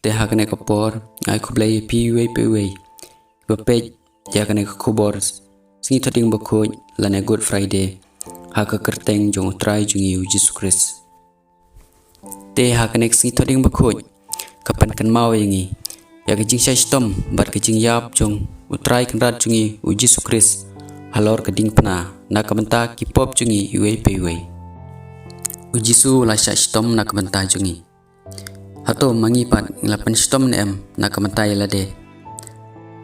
te hakane kapor ai kublai piwe bapej yakane kubor singi thading bakoj lane Good Friday haka kerteng jong utrai jungi Jesus Christ te hakane singi thading bakoj kapan kan mau yangi ya kejing syaitom bar kejing yap jong utrai kan rat jungi Jesus Christ halor keding pna nakamenta kipop jungi piwe Jisu la syaitom nakamenta jungi hato mangipat ngelapan stom nem nakamenta yalade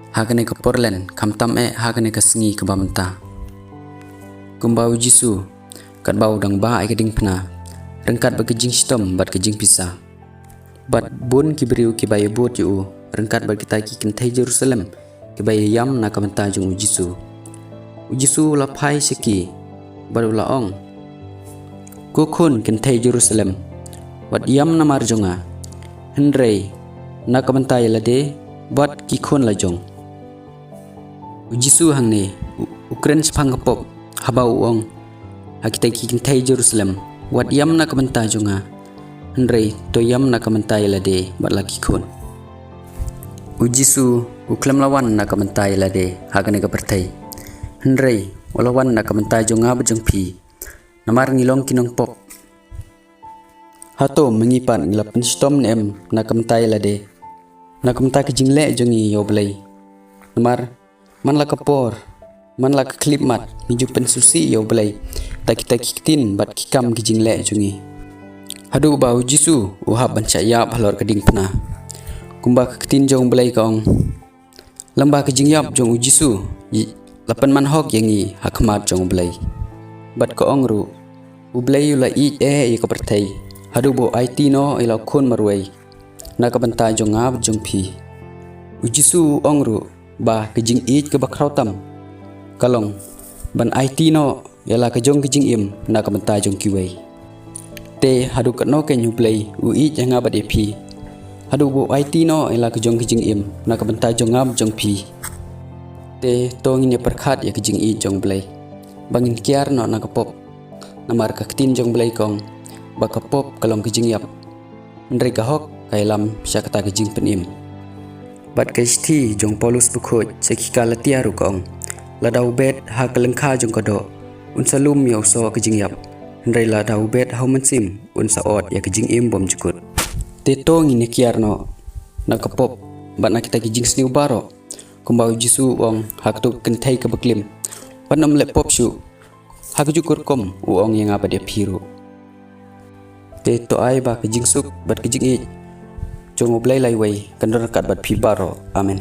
hakane ke porlen kamtam hakane ke sengi ke bamenta kumbau Jisu kat bau dang ba ai keding pna rengkat bagejing stom bat kejing pisa bat bun kibriu kibaye bot yu rengkat bagita ki kentai Jerusalem kibaye yam nakamenta jung Jisu la phai seki baru la ong kukun kentai Jerusalem bat yam namar jonga Henry nakamenta yalade bat kikon la jong Jisu hangne Ukraine sepang pop habau ong hakita ki kentai Jerusalem wat yam nakamenta jonga Henry to yam nakamenta yalade bat la kikon Jisu uklam lawan nakamenta yalade hakane ka pertai Henry walawan nakamenta jonga bajong pi namar ngilong kinong pop hato mengipan ngelapan stom nem nakamenta yalade nakamenta kejingle jongi yoblai namar man la kapor man la klip mat niju pensusi yoblai takita kitin bat kikam kejingle jongi hadu bau Jisu uhab banca yap halor keding pna kumba ketin jong belai kaong lembah kejing yap jong Jisu lapan man hok yangi hakmat jong belai bat kaong ru ublai ula i ka pertai hadu bo IT no ila khon marwai nakabanta jong ab jong phi Jisu ong ru ba kejing ke bakrautam kalong ban IT no yala ka jong kejing im nakabanta jong kiwai te hadu katno ke nyublai janga ba de phi hadu bo IT no ila ka jong kejing im nakabanta jong ab jong phi te tongin ya perkhat ya kejing jong blai bangin kiar no nakapop namar ka ketin jong blai kong bakapop kalong kejing yap ndre ka hok kailam syakata kejing penim bat kesti jong Paulus bukhoj sekika latiaru kong ladau bet ha kalengkha jong kodo unsalum ya uso kejing yap ndre ladau bet haumansim unsa ot ya kejing im bom jukut te tongin ya kiar no nakapop bat nakita kejing sniu baro kumbau Jisu ong haktu kentai ke beklim panam lepop shu hakju kurkom uong yang apa dia piru te to ai ba kejing suk bat kejing jong oblai lai wai kandor kat bat pi baro amen